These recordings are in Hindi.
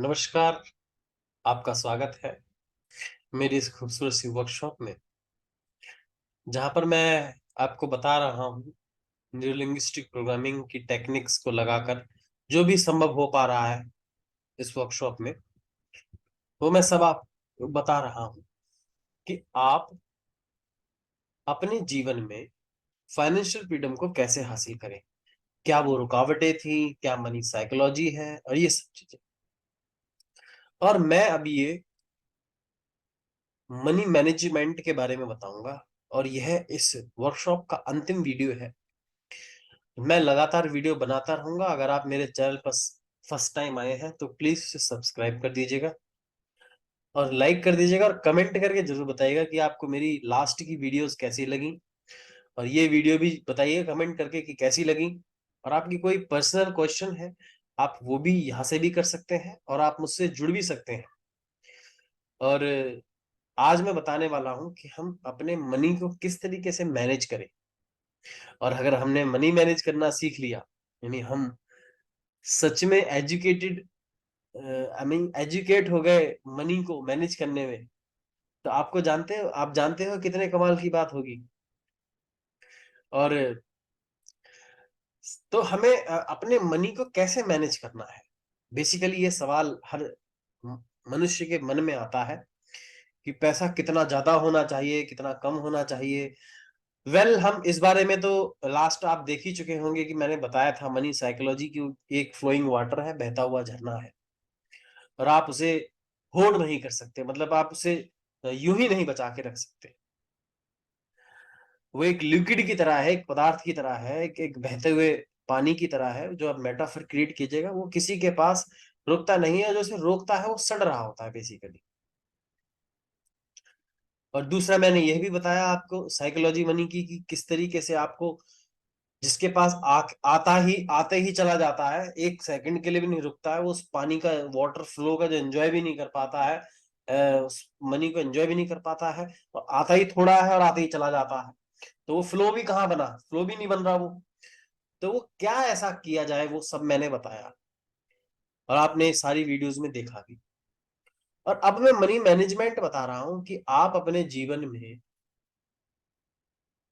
नमस्कार। आपका स्वागत है मेरी इस खूबसूरत सी वर्कशॉप में, जहां पर मैं आपको बता रहा हूँ न्यूरोलिंग्विस्टिक प्रोग्रामिंग की टेक्निक्स को लगाकर जो भी संभव हो पा रहा है इस वर्कशॉप में, वो मैं सब आपको बता रहा हूँ कि आप अपने जीवन में फाइनेंशियल फ्रीडम को कैसे हासिल करें। क्या वो रुकावटें थी, क्या मनी साइकोलॉजी है, और ये सब चीजें। और मैं अब ये मनी मैनेजमेंट के बारे में बताऊंगा, और यह इस वर्कशॉप का अंतिम वीडियो है। मैं लगातार वीडियो बनाता रहूंगा। अगर आप मेरे चैनल पर फर्स्ट टाइम आए हैं तो प्लीज इसे सब्सक्राइब कर दीजिएगा और लाइक कर दीजिएगा, और कमेंट करके जरूर बताइएगा कि आपको मेरी लास्ट की वीडियोस कैसी लगी। और ये वीडियो भी बताइए कमेंट करके कि कैसी लगी। और आपकी कोई पर्सनल क्वेश्चन है, आप वो भी यहाँ से भी कर सकते हैं, और आप मुझसे जुड़ भी सकते हैं। और आज मैं बताने वाला हूँ कि हम अपने मनी को किस तरीके से मैनेज करें। और अगर हमने मनी मैनेज करना सीख लिया, यानी हम सच में एजुकेटेड, आई मीन एजुकेट हो गए मनी को मैनेज करने में, तो आप जानते हो कितने कमाल की बात होगी। और तो हमें अपने मनी को कैसे मैनेज करना है, बेसिकली ये सवाल हर म- मनुष्य के मन में आता है कि पैसा कितना ज्यादा होना चाहिए, कितना कम होना चाहिए। हम इस बारे में तो लास्ट आप देख ही चुके होंगे कि मैंने बताया था मनी साइकोलॉजी की एक फ्लोइंग वाटर है, बहता हुआ झरना है, और आप उसे होल्ड नहीं कर सकते, मतलब आप उसे यूं ही नहीं बचा के रख सकते। वो एक लिक्विड की तरह है, एक पदार्थ की तरह है, एक बहते हुए पानी की तरह है। जो आप मेटाफर क्रिएट कीजिएगा, वो किसी के पास रुकता नहीं है, जो उसे रोकता है वो सड़ रहा होता है बेसिकली। और दूसरा मैंने यह भी बताया आपको साइकोलॉजी मनी की कि किस तरीके से आपको, जिसके पास आते ही चला जाता है, एक सेकंड के लिए भी नहीं रुकता है, वो उस पानी का वाटर फ्लो का जो एंजॉय भी नहीं कर पाता है, उस मनी को एंजॉय भी नहीं कर पाता है, और आता ही थोड़ा है और आते ही चला जाता है। तो वो फ्लो भी कहाँ बना, फ्लो भी नहीं बन रहा वो। तो वो क्या ऐसा किया जाए, वो सब मैंने बताया, और आपने सारी वीडियोस में देखा भी। और अब मैं मनी मैनेजमेंट बता रहा हूं कि आप अपने जीवन में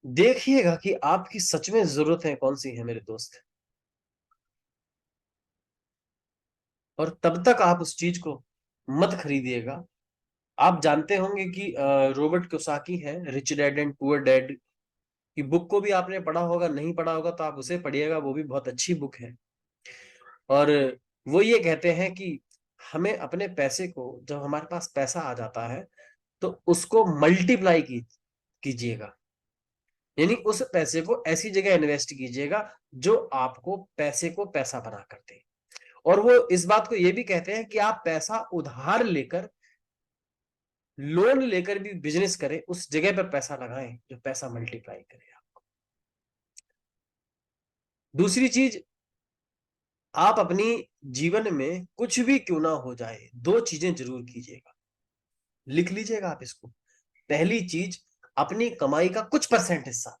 देखिएगा कि आपकी सच में जरूरतें कौन सी है मेरे दोस्त। और तब तक आप उस चीज को मत खरीदिएगा। आप जानते होंगे कि रॉबर्ट कियोसाकी है, rich dad and poor dad की बुक को भी आपने पढ़ा होगा, नहीं पढ़ा होगा तो आप उसे पढ़िएगा, वो भी बहुत अच्छी बुक है। और वो ये कहते हैं कि हमें अपने पैसे को, जब हमारे पास पैसा आ जाता है तो उसको मल्टीप्लाई कीजिएगा, यानी उस पैसे को ऐसी जगह इन्वेस्ट कीजिएगा जो आपको पैसे को पैसा बना कर दे। और वो इस बात को ये भी कहते हैं कि आप पैसा उधार लेकर, लोन लेकर भी बिजनेस करें, उस जगह पर पैसा लगाएं जो पैसा मल्टीप्लाई करे। दूसरी चीज, आप अपनी जीवन में कुछ भी क्यों ना हो जाए, दो चीजें जरूर कीजिएगा, लिख लीजिएगा आप इसको। पहली चीज, अपनी कमाई का कुछ परसेंट हिस्सा,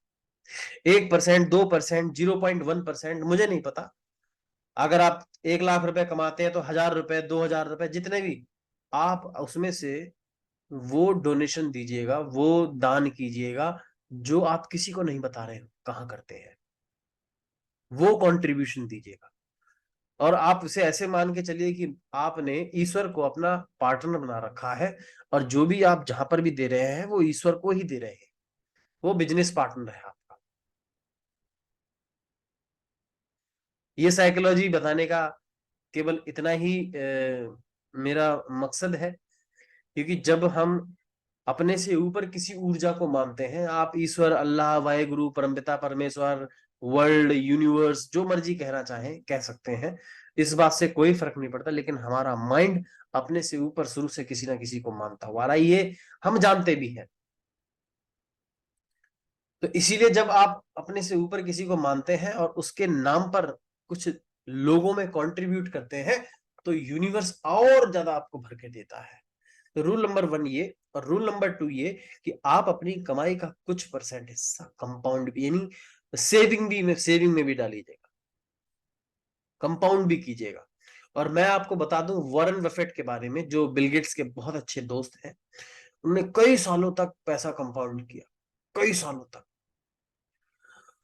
1%, 2%, 0.1%, मुझे नहीं पता। अगर आप 1 लाख रुपए कमाते हैं तो 1,000 रुपए, 2,000 रुपए, जितने भी, आप उसमें से वो डोनेशन दीजिएगा, वो दान कीजिएगा जो आप किसी को नहीं बता रहे हो कहाँ करते हैं, वो कंट्रीब्यूशन दीजिएगा। और आप उसे ऐसे मान के चलिए कि आपने ईश्वर को अपना पार्टनर बना रखा है, और जो भी आप जहां पर भी दे रहे हैं वो ईश्वर को ही दे रहे हैं, वो बिजनेस पार्टनर है आपका। ये साइकोलॉजी बताने का केवल इतना ही मेरा मकसद है, क्योंकि जब हम अपने से ऊपर किसी ऊर्जा को मानते हैं, आप ईश्वर, अल्लाह, वाहेगुरु, परमपिता परमेश्वर, वर्ल्ड, यूनिवर्स, जो मर्जी कहना चाहें कह सकते हैं, इस बात से कोई फर्क नहीं पड़ता। लेकिन हमारा माइंड अपने से ऊपर शुरू से किसी ना किसी को मानता हुआ आ रहा है, ये हम जानते भी हैं। तो इसीलिए जब आप अपने से ऊपर किसी को मानते हैं और उसके नाम पर कुछ लोगों में कंट्रीब्यूट करते हैं, तो यूनिवर्स और ज्यादा आपको भर के देता है। तो रूल नंबर 1 ये, और रूल नंबर 2 ये कि आप अपनी कमाई का कुछ परसेंट हिस्सा कंपाउंड, यानी सेविंग में भी डालिएगा, कंपाउंड भी कीजिएगा। और मैं आपको बता दूं वॉरेन बफेट के बारे में, जो बिल गेट्स के बहुत अच्छे दोस्त हैं। उन्होंने कई सालों तक पैसा कंपाउंड किया, कई सालों तक।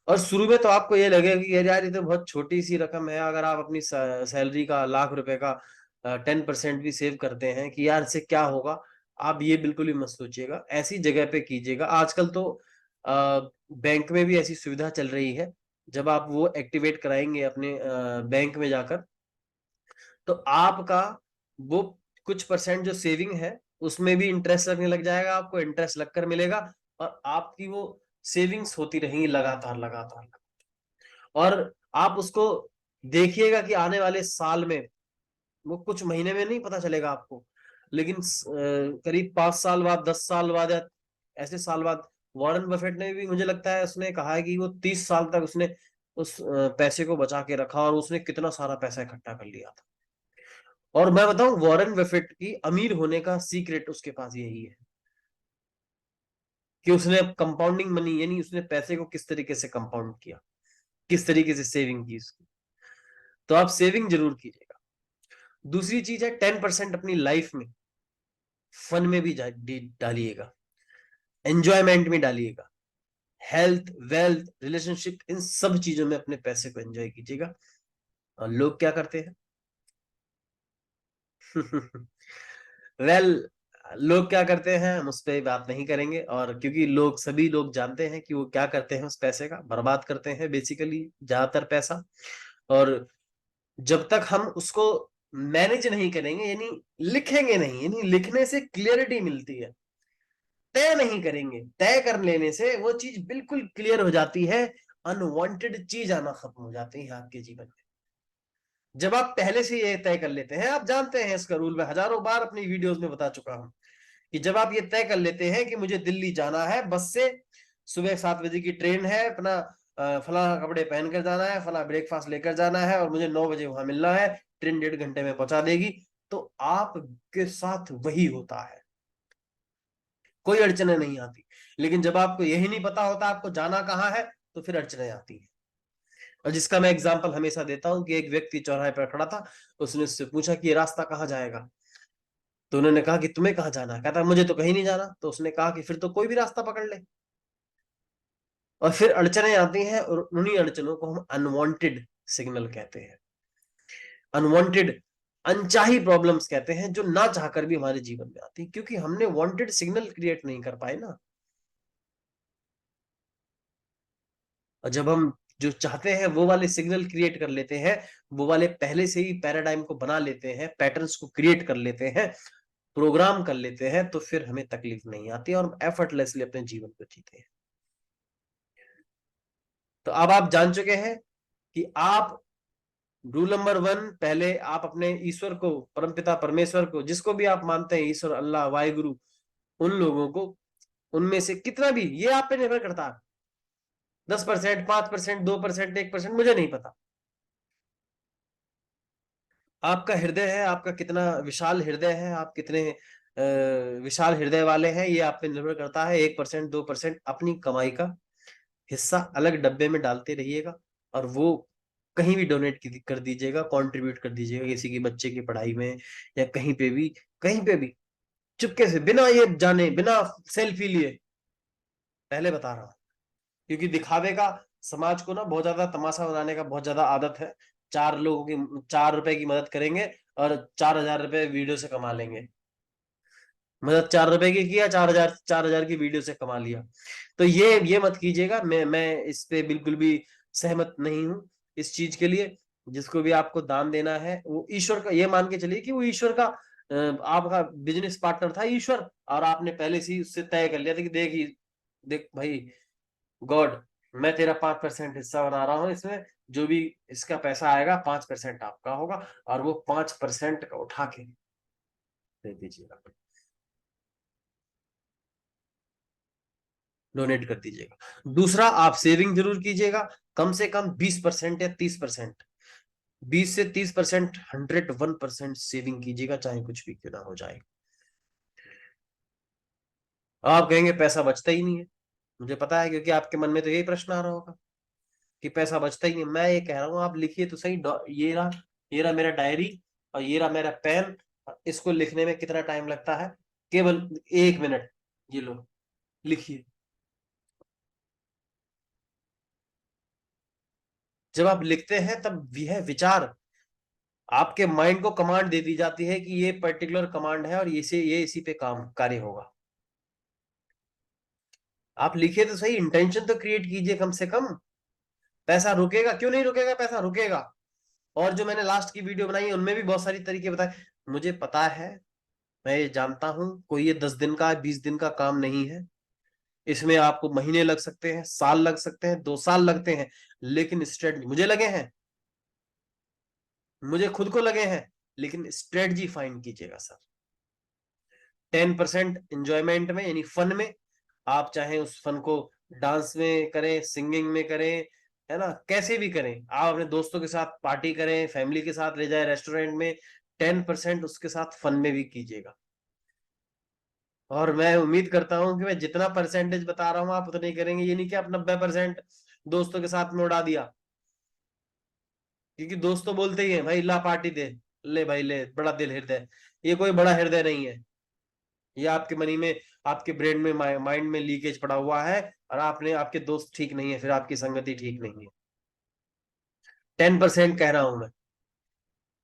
और शुरू में तो आपको ये लगेगा कि यार ये तो बहुत छोटी सी रकम है, अगर आप अपनी सैलरी का ₹1,00,000 का 10% भी सेव करते हैं कि यार इससे क्या होगा। आप ये बिल्कुल भी मत सोचिएगा, ऐसी जगह पे कीजिएगा। आजकल तो बैंक में भी ऐसी सुविधा चल रही है, जब आप वो एक्टिवेट कराएंगे अपने बैंक में जाकर, तो आपका वो कुछ परसेंट जो सेविंग है उसमें भी इंटरेस्ट लगने लग जाएगा, आपको इंटरेस्ट लगकर मिलेगा, और आपकी वो सेविंग्स होती रहेंगी लगातार लगातार। और आप उसको देखिएगा कि आने वाले साल में, वो कुछ महीने में नहीं पता चलेगा आपको, लेकिन करीब 5 साल बाद, 10 साल बाद, या ऐसे साल बाद, वॉरेन बफेट ने भी, मुझे लगता है उसने कहा है कि वो 30 साल तक उसने उस पैसे को बचा के रखा, और उसने कितना सारा पैसा इकट्ठा कर लिया था। और मैं बताऊं, वॉरेन बफेट की अमीर होने का सीक्रेट उसके पास यही है कि उसने कंपाउंडिंग मनी, यानी उसने पैसे को किस तरीके से कंपाउंड किया, किस तरीके से सेविंग की उसकी। तो आप सेविंग जरूर कीजिएगा। दूसरी चीज है, 10% अपनी लाइफ में फन में भी डालिएगा, एंजॉयमेंट में डालिएगा। हेल्थ, वेल्थ, रिलेशनशिप, इन सब चीजों में अपने पैसे को एंजॉय कीजिएगा। और लोग क्या करते हैं? वेल, लोग क्या करते हैं हम उस पर बात नहीं करेंगे, और क्योंकि सभी लोग जानते हैं कि वो क्या करते हैं, उस पैसे का बर्बाद करते हैं बेसिकली, ज्यादातर पैसा। और जब तक हम उसको मैनेज नहीं करेंगे, यानी लिखेंगे नहीं, यानी लिखने से क्लियरिटी मिलती है, तय नहीं करेंगे, तय कर लेने से वो चीज बिल्कुल क्लियर हो जाती है, अनवांटेड चीज आना खत्म हो जाती है आपके जीवन में। जब आप पहले से ये तय कर लेते हैं, आप जानते हैं इसका रूल, मैं हजारों बार अपनी वीडियोस में बता चुका हूं, कि जब आप ये तय कर लेते हैं कि मुझे दिल्ली जाना है बस से, सुबह 7 बजे की ट्रेन है, अपना फला कपड़े पहन कर जाना है, फला ब्रेकफास्ट लेकर जाना है, और मुझे 9 बजे वहां मिलना है, ट्रेन 1.5 घंटे में पहुंचा देगी, तो आपके साथ वही होता है, कोई अड़चने नहीं आती। लेकिन जब आपको यही नहीं पता होता आपको जाना कहाँ है, तो फिर अड़चने आती है। और जिसका मैं एग्जाम्पल हमेशा देता हूं, कि एक व्यक्ति चौराहे पर खड़ा था, उसने उससे पूछा कि ये रास्ता कहाँ जाएगा। तो उन्होंने कहा कि तुम्हें कहाँ जाना है? कहता मुझे तो कहीं नहीं जाना। तो उसने कहा कि फिर तो कोई भी रास्ता पकड़ ले। और फिर अड़चने आती हैं, और उन्हीं अड़चनों को हम अनवांटेड सिग्नल कहते हैं, अनवांटेड, अनचाही प्रॉब्लम्स कहते हैं, जो ना चाहकर भी हमारे जीवन में आती है, क्योंकि हमने वांटेड सिग्नल क्रिएट नहीं कर पाए ना। और जब हम जो चाहते हैं वो वाले सिग्नल क्रिएट कर लेते हैं, वो वाले पहले से ही पैराडाइम को बना लेते हैं, पैटर्न्स को क्रिएट कर लेते हैं, प्रोग्राम कर लेते हैं, तो फिर हमें तकलीफ नहीं आती, और हम एफर्टलेसली अपने जीवन को जीते हैं। तो अब आप जान चुके हैं कि आप, रूल नंबर 1, पहले आप अपने ईश्वर को, परमपिता परमेश्वर को, जिसको भी आप मानते हैं, ईश्वर, अल्लाह, वाहिगुरु, उन लोगों को, उनमें से कितना भी, ये आप पे निर्भर करता है, 10%, 5%, 2%, 1%, मुझे नहीं पता। आपका हृदय है, आपका कितना विशाल हृदय है, आप कितने विशाल हृदय वाले हैं, ये आप पे निर्भर करता है। 1%, 2% अपनी कमाई का हिस्सा अलग डब्बे में डालते रहिएगा, और वो कहीं भी डोनेट कर दीजिएगा, कंट्रीब्यूट कर दीजिएगा, किसी के बच्चे की पढ़ाई में, या कहीं पे भी, कहीं पे भी, चुपके से, बिना ये जाने, बिना सेल्फी लिए, पहले बता रहा हूं। क्योंकि दिखावे का, समाज को ना बहुत ज्यादा तमाशा बनाने का बहुत ज्यादा आदत है। 4 लोगों की, 4 रुपए की मदद करेंगे, और 4,000 रुपए वीडियो से कमा लेंगे। मदद 4 रुपए की किया, 4,000, 4,000 की वीडियो से कमा लिया। तो ये मत कीजिएगा। मैं इस पे बिल्कुल भी सहमत नहीं हूं, इस चीज के लिए। जिसको भी आपको दान देना है, वो ईश्वर का, ये मान के चलिए कि वो ईश्वर का आपका बिजनेस पार्टनर था ईश्वर, और आपने पहले से ही उससे तय कर लिया था कि देख भाई, गॉड, मैं तेरा 5% हिस्सा बना रहा हूं इसमें, जो भी इसका पैसा आएगा 5% आपका होगा, और वो 5% का उठा के दे दीजिएगा, डोनेट कर दीजिएगा। दूसरा, आप सेविंग जरूर कीजिएगा, कम से कम 20% या 30%, 20 से 30%, 101% सेविंग कीजिएगा, चाहे कुछ भी क्यों ना हो जाए। आप कहेंगे पैसा बचता ही नहीं है, मुझे पता है, क्योंकि आपके मन में तो यही प्रश्न आ रहा होगा कि पैसा बचता ही नहीं। मैं ये कह रहा हूँ, आप लिखिए तो सही, ये रहा मेरा डायरी, और ये रहा मेरा पेन। इसको लिखने में कितना टाइम लगता है? केवल 1 मिनट। ये लो, लिखिए। जब आप लिखते हैं तब यह विचार आपके माइंड को कमांड दे दी जाती है कि ये पर्टिकुलर कमांड है और ये इसी पे काम कार्य होगा। आप लिखिए तो सही, इंटेंशन तो क्रिएट कीजिए कम से कम। पैसा रुकेगा? क्यों नहीं रुकेगा, पैसा रुकेगा। और जो मैंने लास्ट की वीडियो बनाई है उनमें भी बहुत सारी तरीके बताए। मुझे पता है, मैं ये जानता हूं, कोई ये 10 दिन का 20 दिन का काम नहीं है। इसमें आपको महीने लग सकते हैं, साल लग सकते हैं, 2 साल लगते हैं, लेकिन स्ट्रेटजी मुझे लगे हैं, मुझे खुद को लगे हैं। लेकिन स्ट्रेटजी फाइंड कीजिएगा सर। 10% इंजॉयमेंट में, यानी फन में। आप चाहे उस फन को डांस में करें, सिंगिंग में करें, है ना, कैसे भी करें। आप अपने दोस्तों के साथ पार्टी करें, फैमिली के साथ ले जाए रेस्टोरेंट में, 10% उसके साथ फन में भी कीजिएगा। और मैं उम्मीद करता हूं कि मैं जितना परसेंटेज बता रहा हूं आप उतना ही करेंगे। ये नहीं कि आप 90% दोस्तों के साथ में उड़ा दिया। क्योंकि दोस्त तो बोलते ही है, भाई ला पार्टी दे, ले भाई ले, बड़ा दिल हृदय। ये कोई बड़ा हृदय नहीं है। ये आपके मनी में, आपके ब्रेन में, माइंड में लीकेज पड़ा हुआ है। और आपने, आपके दोस्त ठीक नहीं है, फिर आपकी संगति ठीक नहीं है। 10% कह रहा हूं मैं।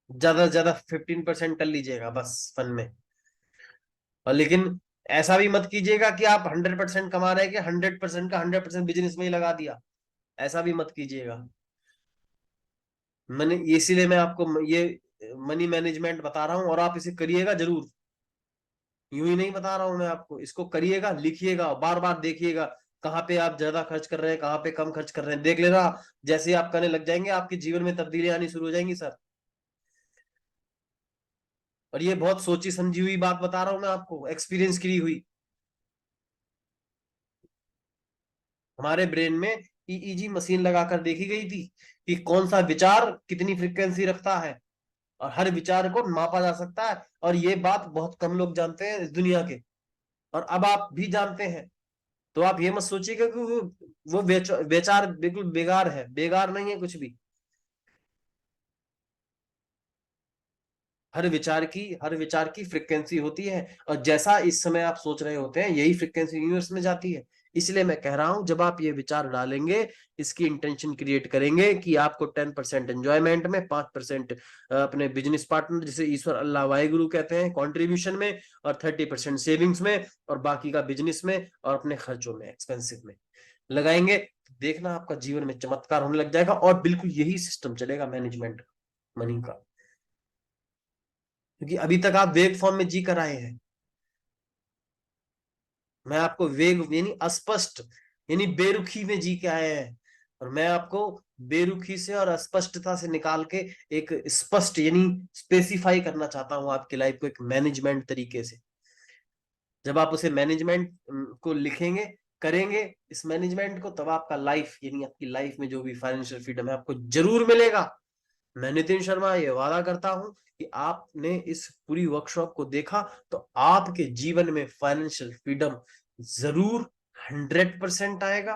ज्यादा से ज्यादा 15% कर लीजिएगा बस फन में। और लेकिन ऐसा भी मत कीजिएगा कि आप 100% कमा रहे हैं कि 100% का 100% बिजनेस में ही लगा दिया। ऐसा भी मत कीजिएगा। मैंने इसीलिए मैं आपको ये मनी मैनेजमेंट बता रहा हूं, और आप इसे करिएगा जरूर। यूं ही नहीं बता रहा हूं मैं आपको, इसको करिएगा, लिखिएगा, बार बार देखिएगा। कहाँ पे आप ज्यादा खर्च कर रहे हैं, कहाँ पे कम खर्च कर रहे हैं, देख लेना। जैसे ही आप करने लग जाएंगे, आपके जीवन में तब्दीली आनी शुरू हो जाएंगी सर। और ये बहुत सोची समझी हुई बात बता रहा हूं मैं आपको, एक्सपीरियंस की हुई। हमारे ब्रेन में ईईजी मशीन लगाकर देखी गई थी कि कौन सा विचार कितनी फ्रिक्वेंसी रखता है, और हर विचार को मापा जा सकता है। और ये बात बहुत कम लोग जानते हैं इस दुनिया के। और अब आप भी जानते हैं। तो आप ये मत सोचिएगा कि वो विचार बिल्कुल बेकार है, बेकार नहीं है कुछ भी। हर विचार की फ्रिक्वेंसी होती है, और जैसा इस समय आप सोच रहे होते हैं, यही फ्रिक्वेंसी यूनिवर्स में जाती है। इसलिए मैं कह रहा हूं, जब आप ये विचार डालेंगे, इसकी इंटेंशन क्रिएट करेंगे कि आपको 10% एंजॉयमेंट में, 5% अपने बिजनेस पार्टनर जिसे ईश्वर अल्लाह वाहिगुरु कहते हैं कंट्रीब्यूशन में, और 30% सेविंग्स में, और बाकी का बिजनेस में और अपने खर्चों में, एक्सपेंसिव में लगाएंगे, देखना आपका जीवन में चमत्कार होने लग जाएगा। और बिल्कुल यही सिस्टम चलेगा मैनेजमेंट मनी का। क्योंकि अभी तक आप वेग फॉर्म में जी कर आए हैं। मैं आपको वेग यानी अस्पष्ट, यानी बेरुखी में जी के आए हैं। और मैं आपको बेरुखी से और अस्पष्टता से निकाल के एक स्पष्ट, यानी स्पेसिफाई करना चाहता हूं आपकी लाइफ को एक मैनेजमेंट तरीके से। जब आप उसे मैनेजमेंट को लिखेंगे, करेंगे इस मैनेजमेंट को, तब आपका लाइफ, यानी आपकी लाइफ में जो भी फाइनेंशियल फ्रीडम है, आपको जरूर मिलेगा। मैं नितिन शर्मा ये वादा करता हूं कि आपने इस पूरी वर्कशॉप को देखा तो आपके जीवन में फाइनेंशियल फ्रीडम जरूर 100% आएगा।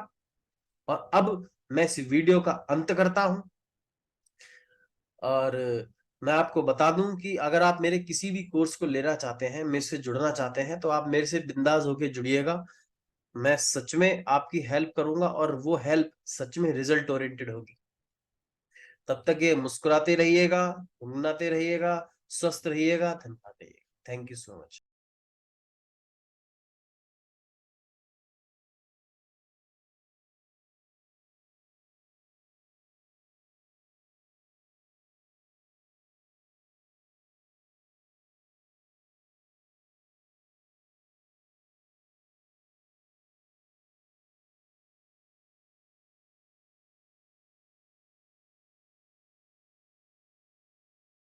और अब मैं इस वीडियो का अंत करता हूं। और मैं आपको बता दूं कि अगर आप मेरे किसी भी कोर्स को लेना चाहते हैं, मेरे से जुड़ना चाहते हैं, तो आप मेरे से बिंदास होके जुड़िएगा। मैं सच में आपकी हेल्प करूंगा, और वो हेल्प सच में रिजल्ट ओरिएंटेड होगी। तब तक ये मुस्कुराते रहिएगा, गुनगुनाते रहिएगा, स्वस्थ रहिएगा, धन्यवाद। Thank you so much.